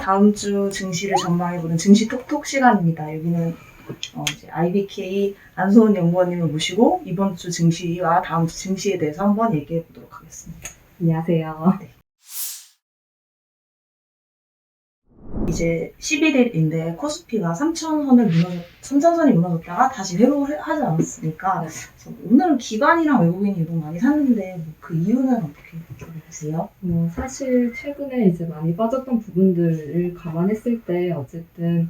다음 주 증시를 전망해보는 증시 톡톡 시간입니다. 여기는 이제 IBK 안소은 연구원님을 모시고 이번 주 증시와 다음 주 증시에 대해서 한번 얘기해 보도록 하겠습니다. 안녕하세요. 네. 이제 11일인데 코스피가 3,000선이 무너졌다가 다시 회복을 하지 않았습니까? 네. 그래서 오늘은 기관이랑 외국인이 너무 많이 샀는데 그 이유는 어떻게 보세요? 사실 최근에 이제 많이 빠졌던 부분들을 감안했을 때 어쨌든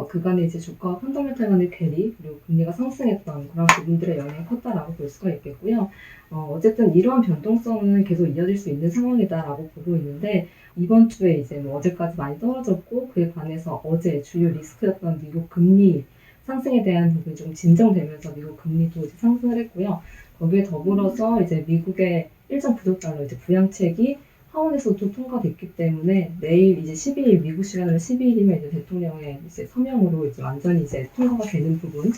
그간의 이제 주가와 펀더멘탈 간의 괴리 그리고 금리가 상승했던 그런 부분들의 영향이 컸다라고 볼 수가 있겠고요. 어쨌든 이러한 변동성은 계속 이어질 수 있는 상황이다라고 보고 있는데 이번 주에 이제 어제까지 많이 떨어졌고 그에 반해서 어제 주요 리스크였던 미국 금리 상승에 대한 부분이 좀 진정되면서 미국 금리도 이제 상승을 했고요. 거기에 더불어서 이제 미국의 1.9조 달러 이제 부양책이 하원에서도 통과됐기 때문에 내일 이제 12일 미국 시간으로 12일이면 이제 대통령의 이제 서명으로 이제 완전히 이제 통과가 되는 부분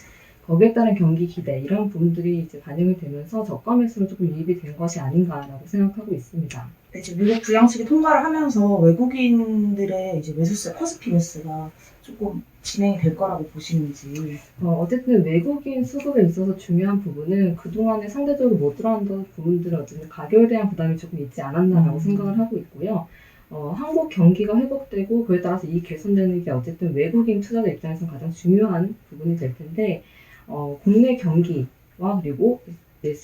거기에 따른 경기 기대 이런 부분들이 이제 반영이 되면서 저가 매수로 조금 유입이 된 것이 아닌가라고 생각하고 있습니다. 이제 미국 부양책이 통과를 하면서 외국인들의 이제 매수세, 코스피 매수가 조금 진행이 될 거라고 보시는지. 어쨌든 외국인 수급에 있어서 중요한 부분은 그동안에 상대적으로 못 들어왔던 부분들은 어쨌든 가격에 대한 부담이 조금 있지 않았나라고 생각을 하고 있고요. 한국 경기가 회복되고 그에 따라서 이 개선되는 게 어쨌든 외국인 투자자 입장에서 가장 중요한 부분이 될 텐데 국내 경기와 그리고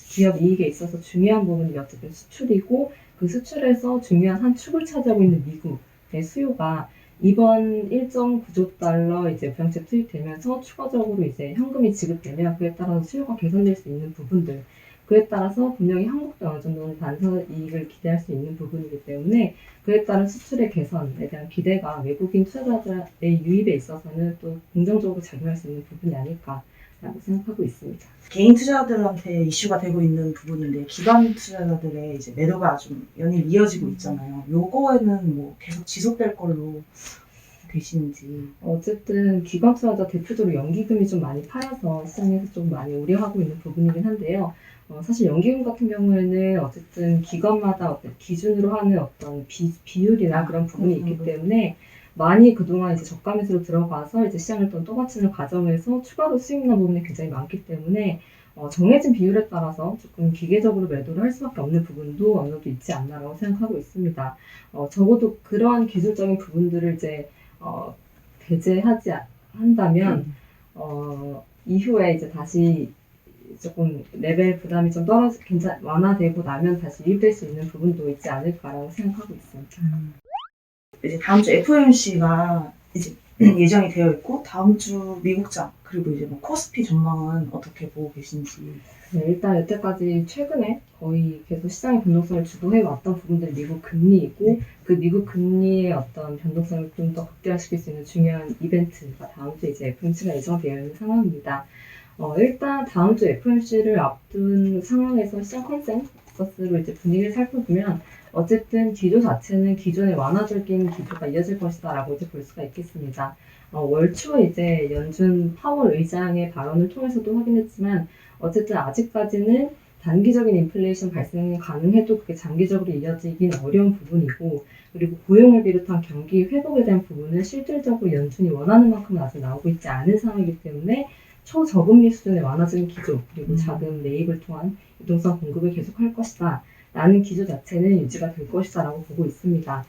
기업 이익에 있어서 중요한 부분이 어쨌든 수출이고 그 수출에서 중요한 한 축을 차지하고 있는 미국의 수요가 이번 1.9조 달러 이제 부양책 투입되면서 추가적으로 이제 현금이 지급되면 그에 따라서 수요가 개선될 수 있는 부분들 그에 따라서 분명히 한국도 어느 정도는 반사 이익을 기대할 수 있는 부분이기 때문에 그에 따른 수출의 개선에 대한 기대가 외국인 투자자의 유입에 있어서는 또 긍정적으로 작용할 수 있는 부분이 아닐까라고 생각하고 있습니다. 개인 투자자들한테 이슈가 되고 있는 부분인데 기관 투자자들의 이제 매도가 좀 연일 이어지고 있잖아요. 요거에는 뭐 계속 지속될 걸로 되시는지. 어쨌든 기관 투자자 대표적으로 연기금이 좀 많이 팔아서 시장에서 좀 많이 우려하고 있는 부분이긴 한데요. 사실 연기금 같은 경우에는 어쨌든 기관마다 어떤 기준으로 하는 어떤 비율이나 그런 부분이 있기 때문에 많이 그동안 이제 저가 매수로 들어가서 이제 시장을 또 떠받치는 과정에서 추가로 수익 난 부분이 굉장히 많기 때문에 정해진 비율에 따라서 조금 기계적으로 매도를 할 수밖에 없는 부분도 어느 정도 있지 않나라고 생각하고 있습니다. 적어도 그러한 기술적인 부분들을 이제 배제하지 한다면 이후에 이제 다시 조금 레벨 부담이 좀 완화되고 나면 다시 유입될 수 있는 부분도 있지 않을까라고 생각하고 있습니다. 이제 다음 주 FOMC가 이제 예정이 되어 있고 다음 주 미국장 그리고 이제 뭐 코스피 전망은 어떻게 보고 계신지. 네, 일단 여태까지 최근에 거의 계속 시장의 변동성을 주도해 왔던 부분들이 미국 금리이고 그 미국 금리의 어떤 변동성을 좀 더 극대화시킬 수 있는 중요한 이벤트가 다음 주 이제 FOMC가 예정되어 있는 상황입니다. 일단 다음 주 FOMC를 앞둔 상황에서 시장 컨센서스로 이제 분위기를 살펴보면 어쨌든 기조 자체는 기존의 완화적인 기조가 이어질 것이다라고 이제 볼 수가 있겠습니다. 월 초에 이제 연준 파월 의장의 발언을 통해서도 확인했지만 어쨌든 아직까지는 단기적인 인플레이션 발생이 가능해도 그게 장기적으로 이어지긴 어려운 부분이고 그리고 고용을 비롯한 경기 회복에 대한 부분은 실질적으로 연준이 원하는 만큼은 아직 나오고 있지 않은 상황이기 때문에 초저금리 수준의 완화적인 기조 그리고 자금 매입을 통한 유동성 공급을 계속할 것이다. 라는 기조 자체는 유지가 될 것이다 라고 보고 있습니다.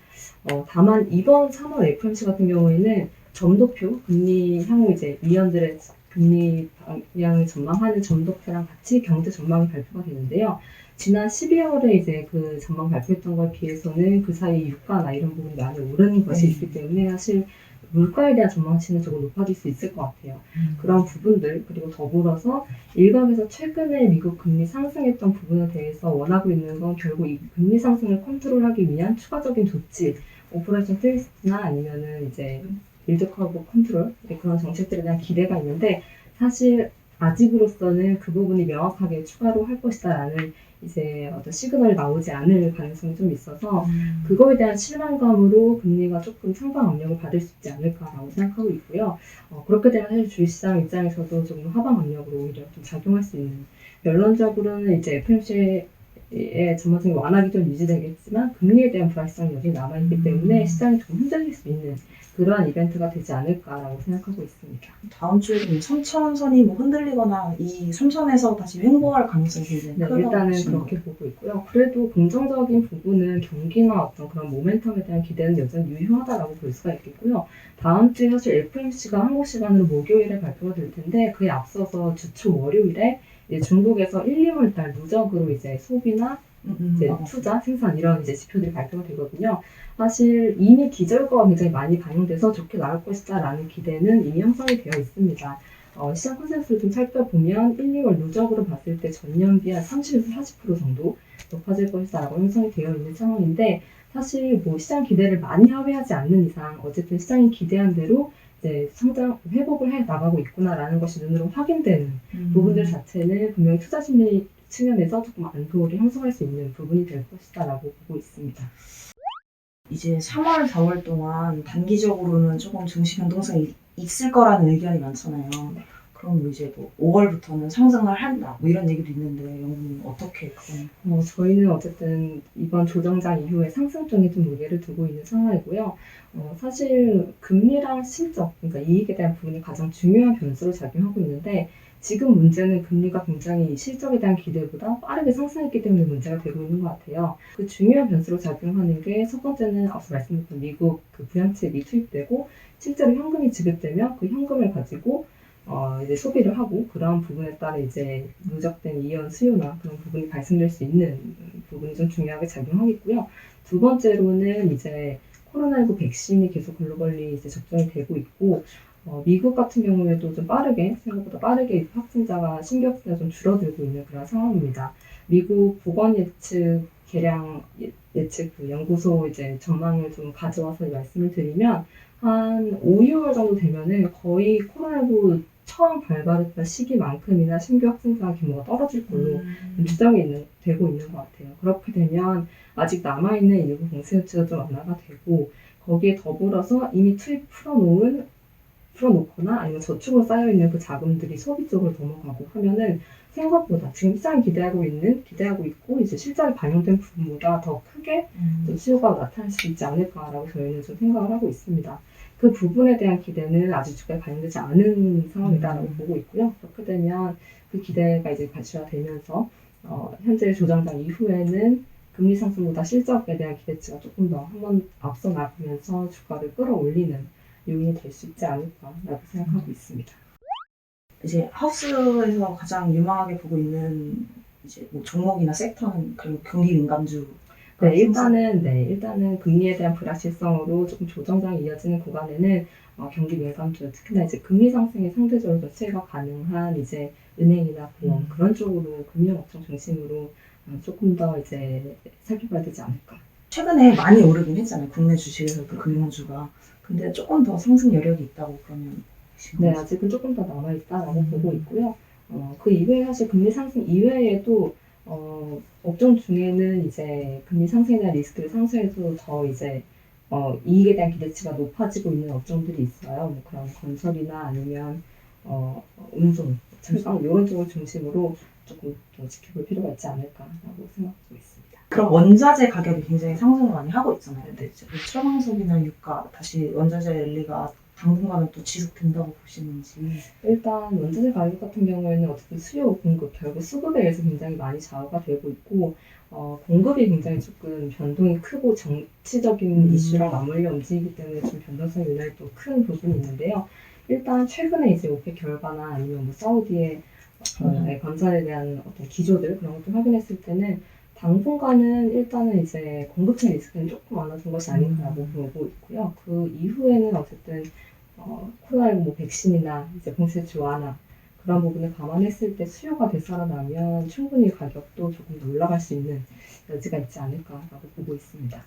다만 이번 3월 FOMC 같은 경우에는 점도표, 금리 향후 이제 위원들의 금리 방향을 전망하는 점도표랑 같이 경제 전망이 발표가 되는데요. 지난 12월에 이제 그 전망 발표했던 거에 비해서는 그 사이 유가나 이런 부분이 많이 오른 것이 있기 때문에 사실 물가에 대한 전망치는 조금 높아질 수 있을 것 같아요. 그런 부분들 그리고 더불어서 일각에서 최근에 미국 금리 상승했던 부분에 대해서 원하고 있는 건 결국 이 금리 상승을 컨트롤하기 위한 추가적인 조치, 오퍼레이션 트위스트나 아니면은 이제 일드 커브 컨트롤 그런 정책들에 대한 기대가 있는데 사실 아직으로서는 그 부분이 명확하게 추가로 할 것이다라는 이제 어떤 시그널이 나오지 않을 가능성이 좀 있어서 그거에 대한 실망감으로 금리가 조금 상방 압력을 받을 수 있지 않을까라고 생각하고 있고요. 그렇게 되면 사실 주식시장 입장에서도 조금 하방 압력으로 오히려 좀 작용할 수 있는 결론적으로는 이제 FOMC에 전반적인 완화기 좀 유지되겠지만 금리에 대한 불확실성이 여전히 남아있기 때문에 시장이 좀 흔들릴 수 있는 그러한 이벤트가 되지 않을까라고 생각하고 있습니다. 다음 주에는 3천선이 뭐 흔들리거나 이 3천에서 다시 횡보할 가능성이 굉장히 네, 크다고 일단은 보시는 그렇게 보고 있고요. 그래도 긍정적인 부분은 경기나 어떤 그런 모멘텀에 대한 기대는 여전히 유효하다라고 볼 수가 있겠고요. 다음 주에 사실 FMC가 한국 시간으로 목요일에 발표가 될 텐데 그에 앞서서 주초 월요일에 이제 중국에서 1, 2월 달 누적으로 이제 소비나 이제 투자, 생산 이런 이제 지표들이 발표가 되거든요. 사실 이미 기저효과가 굉장히 많이 반영돼서 좋게 나올 것이다라는 기대는 이미 형성이 되어 있습니다. 시장 컨센서스를 좀 살펴보면 1, 2월 누적으로 봤을 때 전년비 한 30에서 40% 정도 높아질 것이다라고 형성이 되어 있는 상황인데 사실 뭐 시장 기대를 많이 하회하지 않는 이상 어쨌든 시장이 기대한 대로 이제 성장 회복을 해 나가고 있구나라는 것이 눈으로 확인되는 부분들 자체는 분명히 투자 심리 측면에서 조금 안도를 형성할 수 있는 부분이 될 것이다라고 보고 있습니다. 이제 3월, 4월 동안 단기적으로는 조금 증시 변동성이 있을 거라는 의견이 많잖아요. 그럼 이제 뭐 5월부터는 상승을 한다 뭐 이런 얘기도 있는데 영국님 어떻게 그건? 저희는 어쨌든 이번 조정장 이후에 상승 쪽에 좀 무게를 두고 있는 상황이고요. 사실 금리랑 실적, 그러니까 이익에 대한 부분이 가장 중요한 변수로 작용하고 있는데 지금 문제는 금리가 굉장히 실적에 대한 기대보다 빠르게 상승했기 때문에 문제가 되고 있는 것 같아요. 그 중요한 변수로 작용하는 게 첫 번째는 앞서 말씀드렸던 미국 그 부양책이 투입되고 실제로 현금이 지급되면 그 현금을 가지고 이제 소비를 하고 그러한 부분에 따라 이제 누적된 이연 수요나 그런 부분이 발생될 수 있는 부분이 좀 중요하게 작용하겠고요. 두 번째로는 이제 코로나19 백신이 계속 글로벌리 이제 접종이 되고 있고 미국 같은 경우에도 좀 빠르게 생각보다 빠르게 확진자가 신규 확진자가 좀 줄어들고 있는 그런 상황입니다. 미국 보건 예측 개량 예측 그 연구소 이제 전망을 좀 가져와서 말씀을 드리면 한 5, 6월 정도 되면은 거의 코로나19 처음 발발했던 시기만큼이나 신규 확진자 규모가 떨어질 걸로 추정이 되고 있는 것 같아요. 그렇게 되면 아직 남아있는 일부 공세유치가 좀 완화가 되고 거기에 더불어서 이미 투입 풀어놓거나 아니면 저축으로 쌓여있는 그 자금들이 소비 쪽으로 넘어가고 하면은 생각보다 지금 시장이 기대하고 있고 이제 실적이 반영된 부분보다 더 크게 또 수요가 나타날 수 있지 않을까라고 저희는 좀 생각을 하고 있습니다. 그 부분에 대한 기대는 아직 주가에 반영되지 않은 상황이다라고 보고 있고요. 그렇게 되면 그 기대가 이제 가시화되면서 현재 조정장 이후에는 금리 상승보다 실적에 대한 기대치가 조금 더 한번 앞서 나가면서 주가를 끌어올리는 요인이 될 수 있지 않을까라고 생각하고 있습니다. 이제 하우스에서 가장 유망하게 보고 있는 이제 뭐 종목이나 섹터는 그리고 경기 민감주. 일단은 금리에 대한 불확실성으로 조금 조정장이 이어지는 구간에는 경기 민감주, 특히나 이제 금리 상승에 상대적으로 좀 수혜가 가능한 이제 은행이나 보험 그런 쪽으로 금융업종 중심으로 조금 더 이제 살펴봐야 되지 않을까. 최근에 많이 오르긴 했잖아요. 국내 주식에서도 금융주가. 근데 조금 더 상승 여력이 있다고 그러면 네, 아직은 조금 더 남아있다라고 보고 있고요. 그 이외에 사실 금리 상승 이외에도 업종 중에는 이제 금리 상승에 대한 리스크를 상쇄해서 더 이제 이익에 대한 기대치가 높아지고 있는 업종들이 있어요. 뭐 그런 건설이나 아니면 운송, 철강 이런 쪽을 중심으로 조금 더 지켜볼 필요가 있지 않을까라고 생각하고 있습니다. 그럼 원자재 가격이 굉장히 상승을 많이 하고 있잖아요. 근데 이제 철강석이나 유가 다시 원자재 랠리가 당분간은 또 지속된다고 보시는지. 일단 원자재 가격 같은 경우에는 어쨌든 수요, 공급, 결국 수급에 의해서 굉장히 많이 좌우가 되고 있고 공급이 굉장히 조금 변동이 크고 정치적인 이슈랑 맞물려 움직이기 때문에 좀 변동성이 유난히 또 큰 부분이 있는데요. 일단 최근에 이제 오펙 결과나 아니면 뭐 사우디의 건설에 대한 어떤 기조들 그런 것들 확인했을 때는 당분간은 일단은 이제 공급체 리스크는 조금 완화된 것이 아닌가라고 보고 있고요. 그 이후에는 어쨌든 코로나19 뭐 백신이나 이제 봉쇄주 완화 그런 부분을 감안했을 때 수요가 되살아나면 충분히 가격도 조금 더 올라갈 수 있는 여지가 있지 않을까라고 보고 있습니다.